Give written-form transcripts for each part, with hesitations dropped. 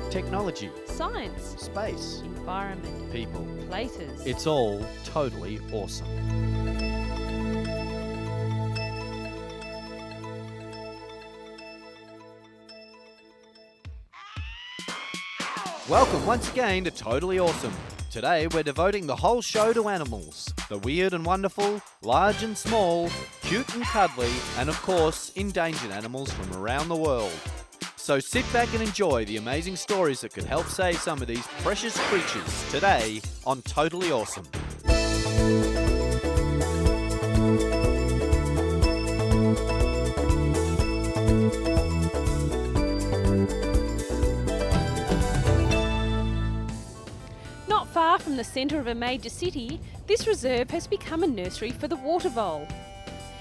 Technology, Science, space, environment, people. places. It's all totally awesome. Welcome once again to Totally Awesome. Today we're devoting the whole show to animals. The weird and wonderful, large and small, cute and cuddly, and of course, endangered animals from around the world. So sit back and enjoy the amazing stories that could help save some of these precious creatures today on Totally Awesome. Not far from the centre of a major city, this reserve has become a nursery for the water vole.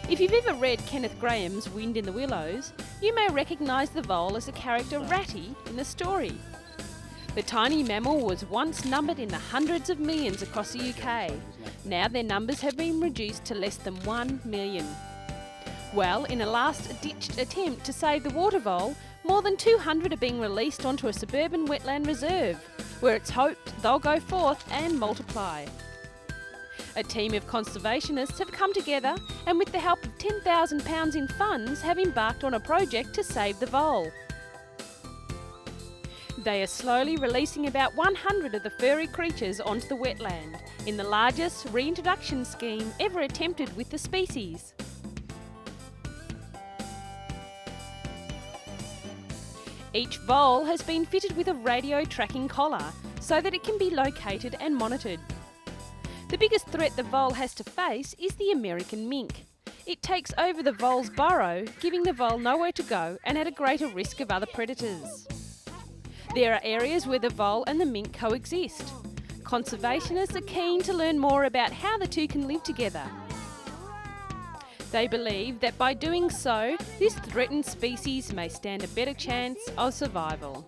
If you've ever read Kenneth Graham's Wind in the Willows, you may recognise the vole as the character Ratty in the story. The tiny mammal was once numbered in the hundreds of millions across the UK. Now their numbers have been reduced to less than 1 million. Well, in a last-ditched attempt to save the water vole, more than 200 are being released onto a suburban wetland reserve, where it's hoped they'll go forth and multiply. A team of conservationists have come together and with the help of £10,000 in funds have embarked on a project to save the vole. They are slowly releasing about 100 of the furry creatures onto the wetland in the largest reintroduction scheme ever attempted with the species. Each vole has been fitted with a radio tracking collar so that it can be located and monitored. The biggest threat the vole has to face is the American mink. It takes over the vole's burrow, giving the vole nowhere to go and at a greater risk of other predators. There are areas where the vole and the mink coexist. Conservationists are keen to learn more about how the two can live together. They believe that by doing so, this threatened species may stand a better chance of survival.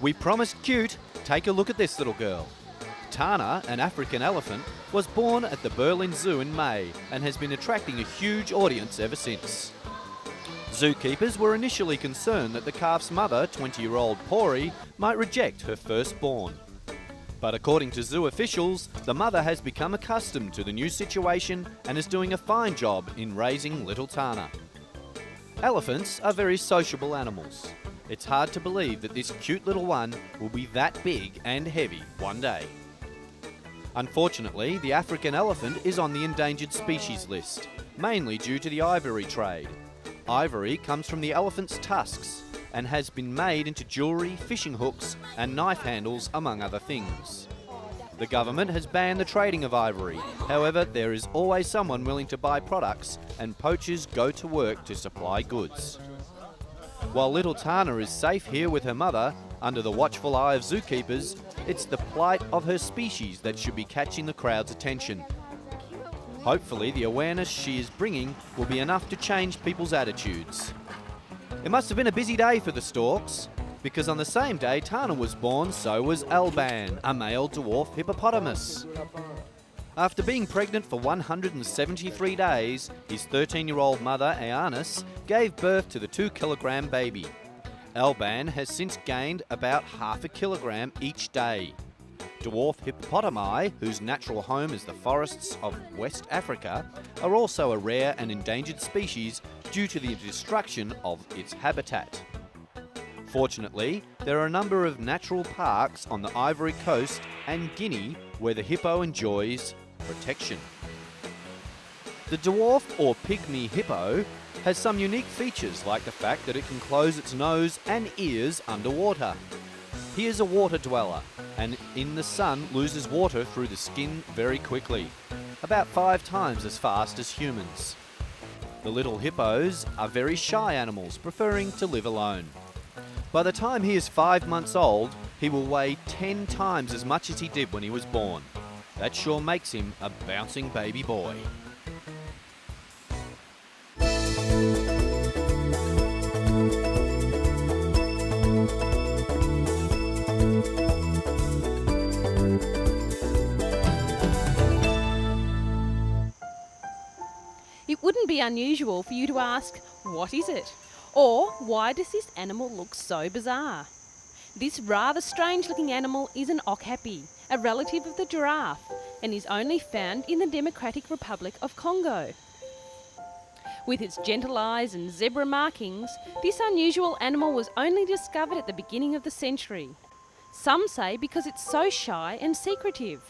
We promised cute. Take a look at this little girl. Tana, an African elephant, was born at the Berlin Zoo in May and has been attracting a huge audience ever since. Zookeepers were initially concerned that the calf's mother, 20-year-old Pori, might reject her firstborn. But according to zoo officials, the mother has become accustomed to the new situation and is doing a fine job in raising little Tana. Elephants are very sociable animals. It's hard to believe that this cute little one will be that big and heavy one day. Unfortunately, the African elephant is on the endangered species list, mainly due to the ivory trade. Ivory comes from the elephant's tusks and has been made into jewellery, fishing hooks and knife handles, among other things. The government has banned the trading of ivory. However, there is always someone willing to buy products and poachers go to work to supply goods. While little Tana is safe here with her mother, under the watchful eye of zookeepers, it's the plight of her species that should be catching the crowd's attention. Hopefully, the awareness she is bringing will be enough to change people's attitudes. It must have been a busy day for the storks, because on the same day Tana was born, so was Alban, a male dwarf hippopotamus. After being pregnant for 173 days, his 13-year-old mother, Aeanis, gave birth to the 2-kilogram baby. Alban has since gained about half a kilogram each day. Dwarf hippopotami, whose natural home is the forests of West Africa, are also a rare and endangered species due to the destruction of its habitat. Fortunately, there are a number of natural parks on the Ivory Coast and Guinea where the hippo enjoys protection. The dwarf or pygmy hippo has some unique features, like the fact that it can close its nose and ears underwater. He is a water dweller and in the sun loses water through the skin very quickly, about 5 times as fast as humans. The little hippos are very shy animals, preferring to live alone. By the time he is 5 months old, he will weigh 10 times as much as he did when he was born. That sure makes him a bouncing baby boy. It wouldn't be unusual for you to ask, what is it? Or why does this animal look so bizarre? This rather strange looking animal is an okapi, a relative of the giraffe, and is only found in the Democratic Republic of Congo. With its gentle eyes and zebra markings, this unusual animal was only discovered at the beginning of the century. Some say because it's so shy and secretive.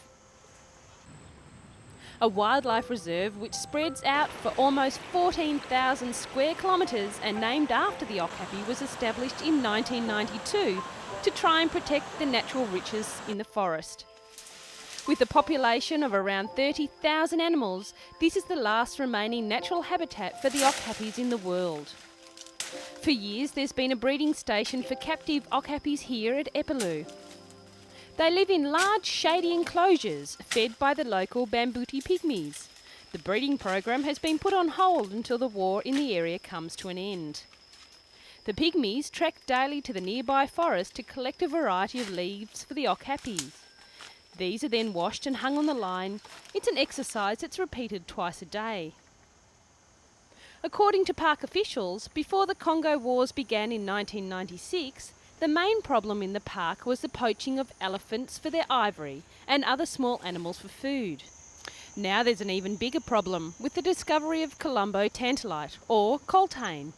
A wildlife reserve which spreads out for almost 14,000 square kilometres and named after the okapi was established in 1992 to try and protect the natural riches in the forest. With a population of around 30,000 animals, this is the last remaining natural habitat for the okapis in the world. For years there's been a breeding station for captive okapis here at Epaloo. They live in large shady enclosures fed by the local Bambuti pygmies. The breeding program has been put on hold until the war in the area comes to an end. The pygmies trek daily to the nearby forest to collect a variety of leaves for the okapis. These are then washed and hung on the line. It's an exercise that's repeated twice a day. According to park officials, before the Congo Wars began in 1996, the main problem in the park was the poaching of elephants for their ivory and other small animals for food. Now there's an even bigger problem with the discovery of Colombo tantalite, or coltane.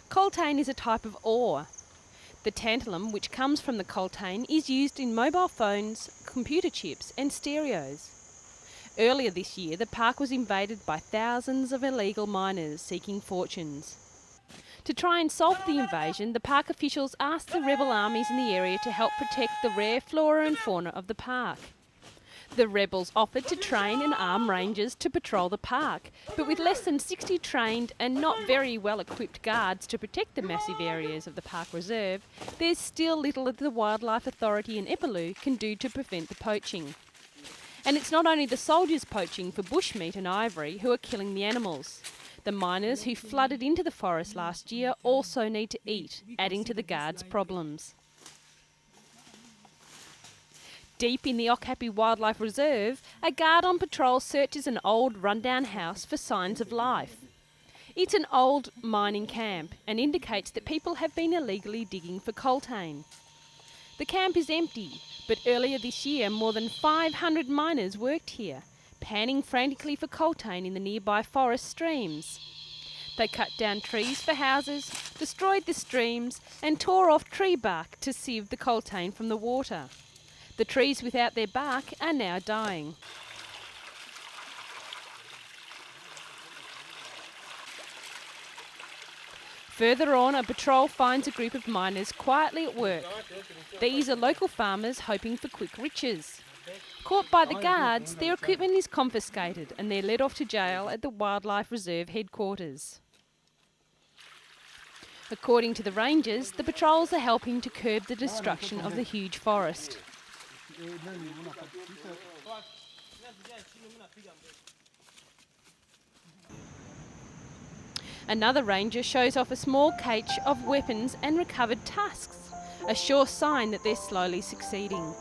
Coltane is a type of ore. The tantalum, which comes from the coltane, is used in mobile phones, computer chips and stereos. Earlier this year, the park was invaded by thousands of illegal miners seeking fortunes. To try and solve the invasion, the park officials asked the rebel armies in the area to help protect the rare flora and fauna of the park. The rebels offered to train and arm rangers to patrol the park, but with less than 60 trained and not very well equipped guards to protect the massive areas of the park reserve, there's still little that the Wildlife Authority in Epaloo can do to prevent the poaching. And it's not only the soldiers poaching for bushmeat and ivory who are killing the animals. The miners who flooded into the forest last year also need to eat, adding to the guards' problems. Deep in the Okapi Wildlife Reserve, a guard on patrol searches an old rundown house for signs of life. It's an old mining camp and indicates that people have been illegally digging for coltane. The camp is empty, but earlier this year more than 500 miners worked here, panning frantically for coltane in the nearby forest streams. They cut down trees for houses, destroyed the streams and tore off tree bark to sieve the coltane from the water. The trees without their bark are now dying. Further on, a patrol finds a group of miners quietly at work. These are local farmers hoping for quick riches. Caught by the guards, their equipment is confiscated and they're led off to jail at the Wildlife Reserve headquarters. According to the rangers, the patrols are helping to curb the destruction of the huge forest. Another ranger shows off a small cache of weapons and recovered tusks, a sure sign that they're slowly succeeding.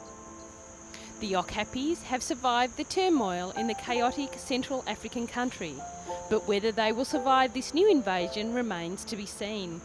The Okapis have survived the turmoil in the chaotic Central African country, but whether they will survive this new invasion remains to be seen.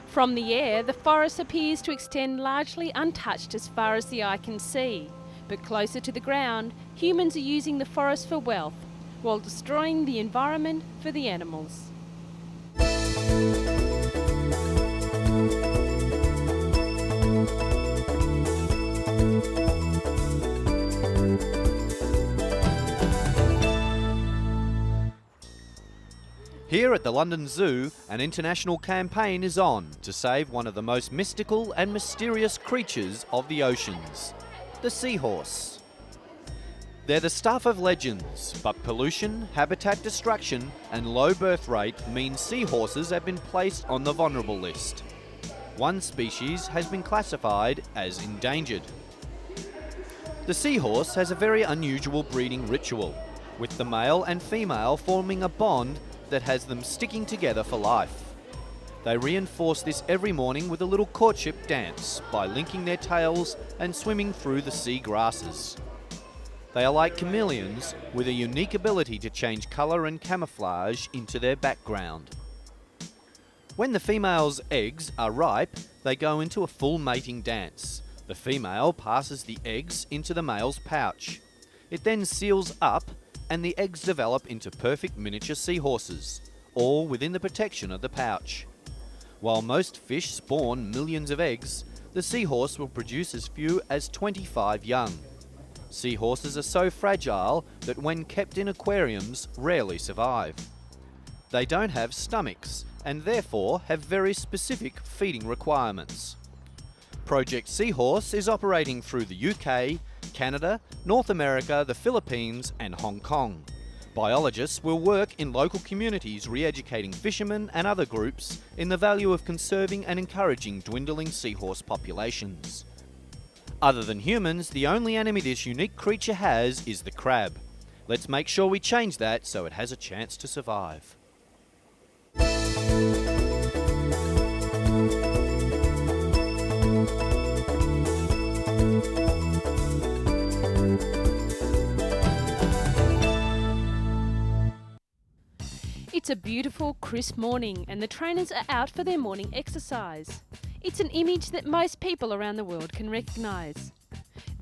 From the air, the forest appears to extend largely untouched as far as the eye can see, but closer to the ground, humans are using the forest for wealth, while destroying the environment for the animals. Here Here at the London Zoo, an international campaign is on to save one of the most mystical and mysterious creatures of the oceans, the seahorse. They're the stuff of legends, but pollution, habitat destruction, and low birth rate mean seahorses have been placed on the vulnerable list. One species has been classified as endangered. The seahorse has a very unusual breeding ritual, with the male and female forming a bond that has them sticking together for life. They reinforce this every morning with a little courtship dance by linking their tails and swimming through the sea grasses. They are like chameleons with a unique ability to change colour and camouflage into their background. When the female's eggs are ripe, they go into a full mating dance. The female passes the eggs into the male's pouch. It then seals up and the eggs develop into perfect miniature seahorses, all within the protection of the pouch. While most fish spawn millions of eggs, the seahorse will produce as few as 25 young. Seahorses are so fragile that when kept in aquariums, rarely survive. They don't have stomachs and therefore have very specific feeding requirements. Project Seahorse is operating through the UK, Canada, North America, the Philippines and Hong Kong. Biologists will work in local communities re-educating fishermen and other groups in the value of conserving and encouraging dwindling seahorse populations. Other than humans, the only enemy this unique creature has is the crab. Let's make sure we change that so it has a chance to survive. It's a beautiful, crisp morning and the trainers are out for their morning exercise. It's an image that most people around the world can recognise.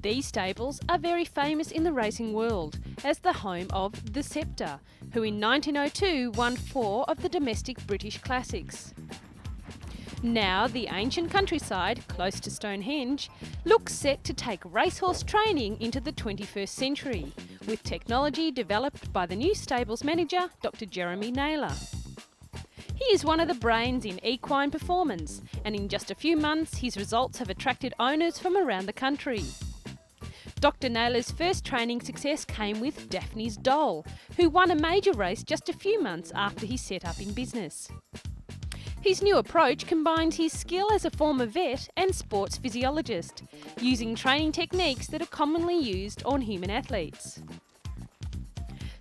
These stables are very famous in the racing world as the home of the Sceptre, who in 1902 won 4 of the domestic British classics. Now the ancient countryside, close to Stonehenge, looks set to take racehorse training into the 21st century, with technology developed by the new stables manager, Dr. Jeremy Naylor. He is one of the brains in equine performance, and in just a few months his results have attracted owners from around the country. Dr. Naylor's first training success came with Daphne's Doll, who won a major race just a few months after he set up in business. His new approach combines his skill as a former vet and sports physiologist, using training techniques that are commonly used on human athletes.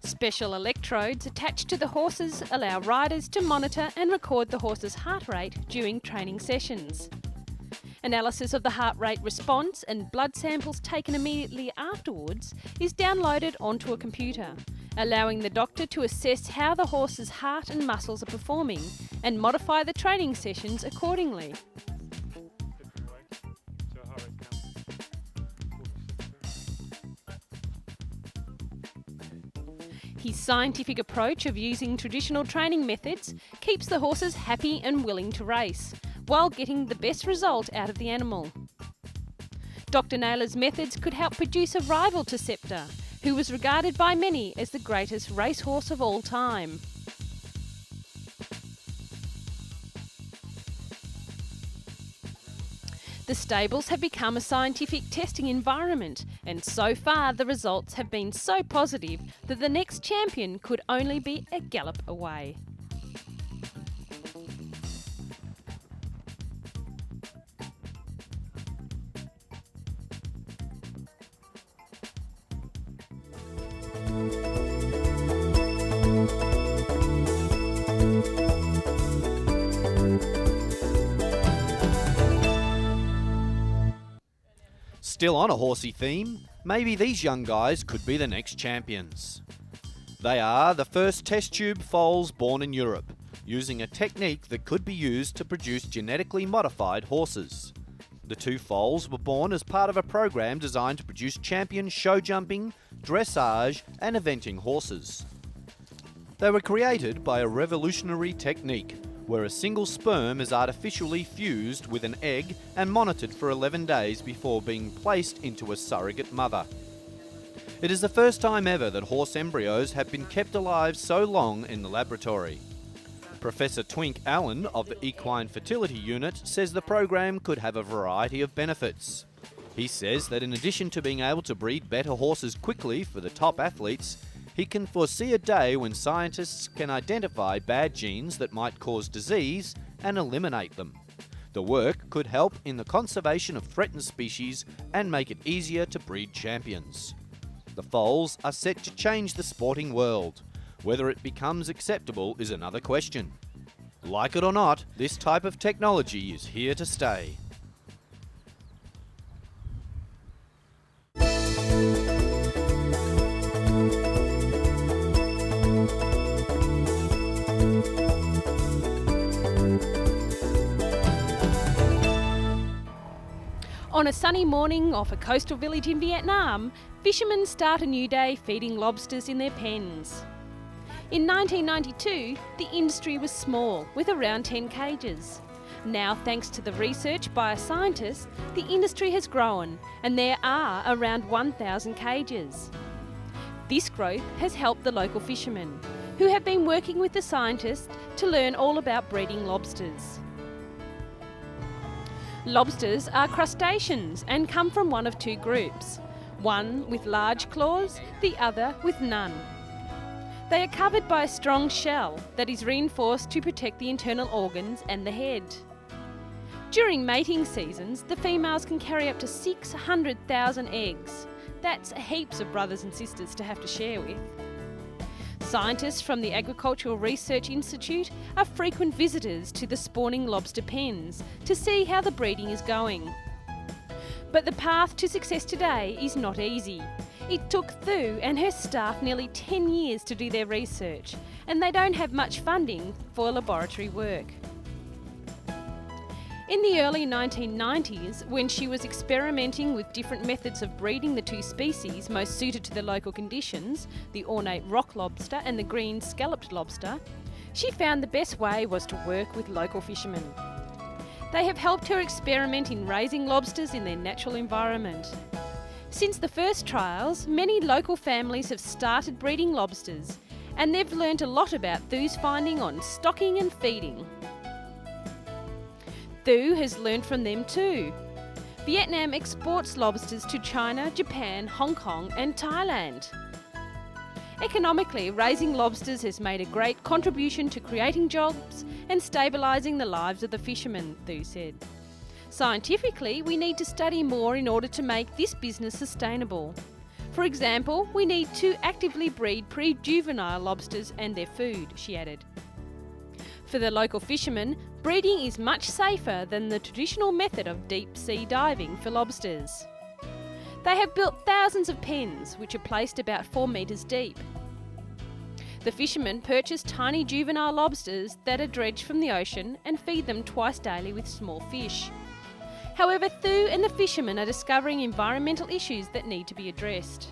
Special electrodes attached to the horses allow riders to monitor and record the horse's heart rate during training sessions. Analysis of the heart rate response and blood samples taken immediately afterwards is downloaded onto a computer, allowing the doctor to assess how the horse's heart and muscles are performing and modify the training sessions accordingly. His scientific approach of using traditional training methods keeps the horses happy and willing to race, while getting the best result out of the animal. Dr. Naylor's methods could help produce a rival to Sceptre, who was regarded by many as the greatest racehorse of all time. The stables have become a scientific testing environment, and so far the results have been so positive that the next champion could only be a gallop away. Still on a horsey theme, maybe these young guys could be the next champions. They are the first test tube foals born in Europe, using a technique that could be used to produce genetically modified horses. The 2 foals were born as part of a program designed to produce champion show jumping, dressage and eventing horses. They were created by a revolutionary technique where a single sperm is artificially fused with an egg and monitored for 11 days before being placed into a surrogate mother. It is the first time ever that horse embryos have been kept alive so long in the laboratory. Professor Twink Allen of the Equine Fertility Unit says the program could have a variety of benefits. He says that in addition to being able to breed better horses quickly for the top athletes, he can foresee a day when scientists can identify bad genes that might cause disease and eliminate them. The work could help in the conservation of threatened species and make it easier to breed champions. The foals are set to change the sporting world. Whether it becomes acceptable is another question. Like it or not, this type of technology is here to stay. On a sunny morning off a coastal village in Vietnam, fishermen start a new day feeding lobsters in their pens. In 1992, the industry was small, with around 10 cages. Now, thanks to the research by a scientist, the industry has grown and there are around 1,000 cages. This growth has helped the local fishermen, who have been working with the scientists to learn all about breeding lobsters. Lobsters are crustaceans and come from one of two groups, one with large claws, the other with none. They are covered by a strong shell that is reinforced to protect the internal organs and the head. During mating seasons, the females can carry up to 600,000 eggs. That's heaps of brothers and sisters to have to share with. Scientists from the Agricultural Research Institute are frequent visitors to the spawning lobster pens to see how the breeding is going. But the path to success today is not easy. It took Thu and her staff nearly 10 years to do their research, and they don't have much funding for laboratory work. In the early 1990s, when she was experimenting with different methods of breeding the two species most suited to the local conditions, the ornate rock lobster and the green scalloped lobster, she found the best way was to work with local fishermen. They have helped her experiment in raising lobsters in their natural environment. Since the first trials, many local families have started breeding lobsters, and they've learnt a lot about Thu's finding on stocking and feeding. Thu has learned from them too. Vietnam exports lobsters to China, Japan, Hong Kong and Thailand. Economically, raising lobsters has made a great contribution to creating jobs and stabilising the lives of the fishermen, Thu said. Scientifically, we need to study more in order to make this business sustainable. For example, we need to actively breed pre-juvenile lobsters and their food, she added. For the local fishermen, breeding is much safer than the traditional method of deep-sea diving for lobsters. They have built thousands of pens, which are placed about 4 metres deep. The fishermen purchase tiny juvenile lobsters that are dredged from the ocean and feed them twice daily with small fish. However, Thu and the fishermen are discovering environmental issues that need to be addressed.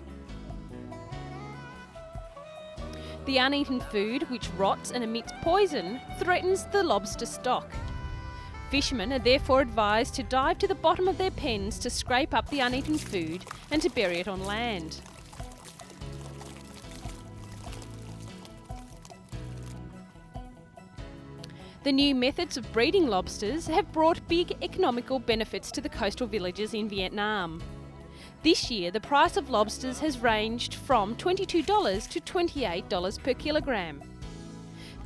The uneaten food, which rots and emits poison, threatens the lobster stock. Fishermen are therefore advised to dive to the bottom of their pens to scrape up the uneaten food and to bury it on land. The new methods of breeding lobsters have brought big economical benefits to the coastal villages in Vietnam. This year, the price of lobsters has ranged from $22 to $28 per kilogram.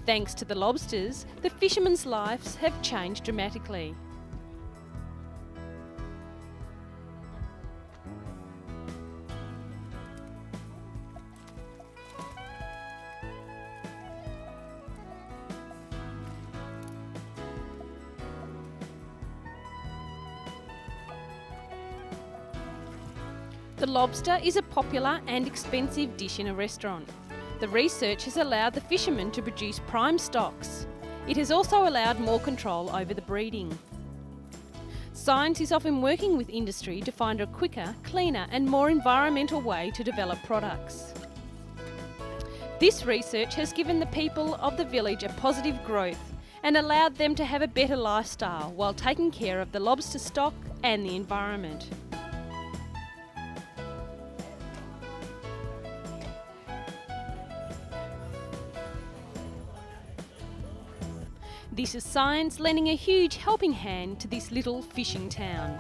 Thanks to the lobsters, the fishermen's lives have changed dramatically. The lobster is a popular and expensive dish in a restaurant. The research has allowed the fishermen to produce prime stocks. It has also allowed more control over the breeding. Science is often working with industry to find a quicker, cleaner and more environmental way to develop products. This research has given the people of the village a positive growth and allowed them to have a better lifestyle while taking care of the lobster stock and the environment. This is science lending a huge helping hand to this little fishing town.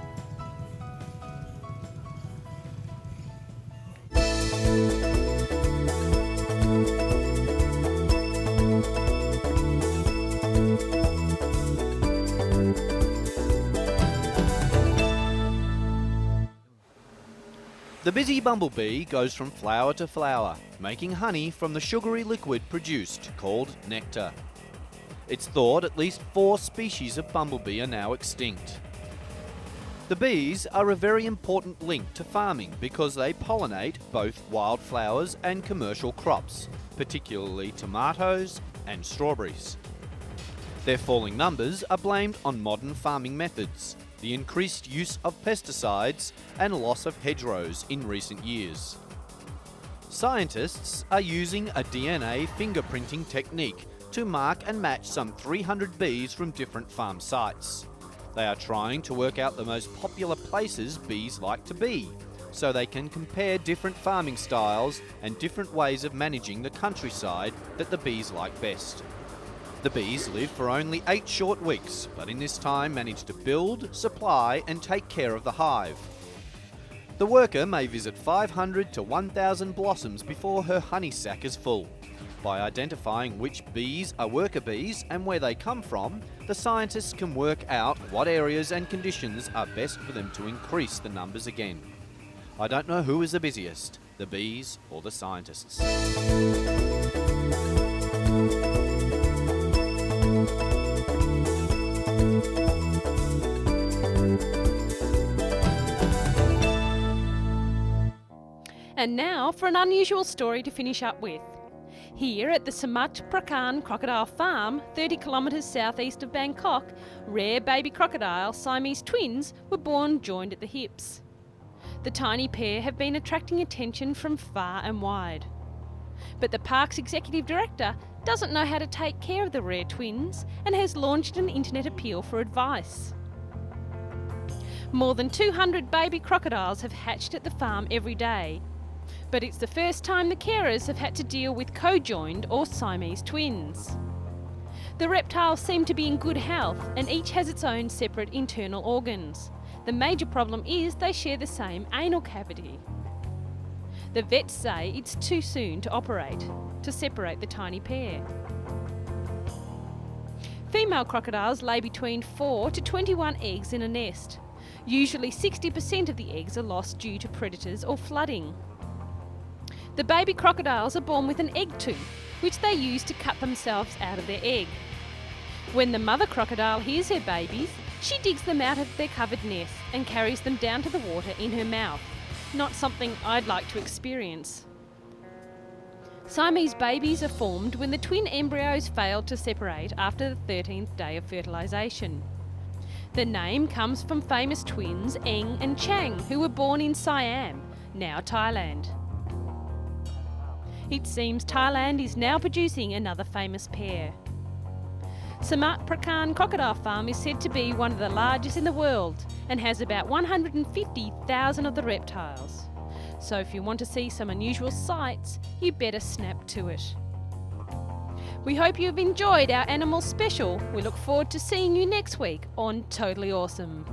The busy bumblebee goes from flower to flower, making honey from the sugary liquid produced, called nectar. It's thought at least 4 species of bumblebee are now extinct. The bees are a very important link to farming because they pollinate both wildflowers and commercial crops, particularly tomatoes and strawberries. Their falling numbers are blamed on modern farming methods, the increased use of pesticides and loss of hedgerows in recent years. Scientists are using a DNA fingerprinting technique to mark and match some 300 bees from different farm sites. They are trying to work out the most popular places bees like to be, so they can compare different farming styles and different ways of managing the countryside that the bees like best. The bees live for only 8 short weeks, but in this time manage to build, supply and take care of the hive. The worker may visit 500 to 1,000 blossoms before her honey sac is full. By identifying which bees are worker bees and where they come from, the scientists can work out what areas and conditions are best for them to increase the numbers again. I don't know who is the busiest, the bees or the scientists. And now for an unusual story to finish up with. Here at the Samat Prakan Crocodile Farm, 30 kilometres southeast of Bangkok, rare baby crocodile Siamese twins were born joined at the hips. The tiny pair have been attracting attention from far and wide. But the park's executive director doesn't know how to take care of the rare twins and has launched an internet appeal for advice. More than 200 baby crocodiles have hatched at the farm every day, but it's the first time the carers have had to deal with co-joined or Siamese twins. The reptiles seem to be in good health and each has its own separate internal organs. The major problem is they share the same anal cavity. The vets say it's too soon to operate to separate the tiny pair. Female crocodiles lay between 4 to 21 eggs in a nest. Usually 60% of the eggs are lost due to predators or flooding. The baby crocodiles are born with an egg tooth, which they use to cut themselves out of their egg. When the mother crocodile hears her babies, she digs them out of their covered nest and carries them down to the water in her mouth. Not something I'd like to experience. Siamese babies are formed when the twin embryos fail to separate after the 13th day of fertilisation. The name comes from famous twins Eng and Chang, who were born in Siam, now Thailand. It seems Thailand is now producing another famous pair. Samat Prakan Crocodile Farm is said to be one of the largest in the world and has about 150,000 of the reptiles. So if you want to see some unusual sights, you better snap to it. We hope you've enjoyed our animal special. We look forward to seeing you next week on Totally Awesome.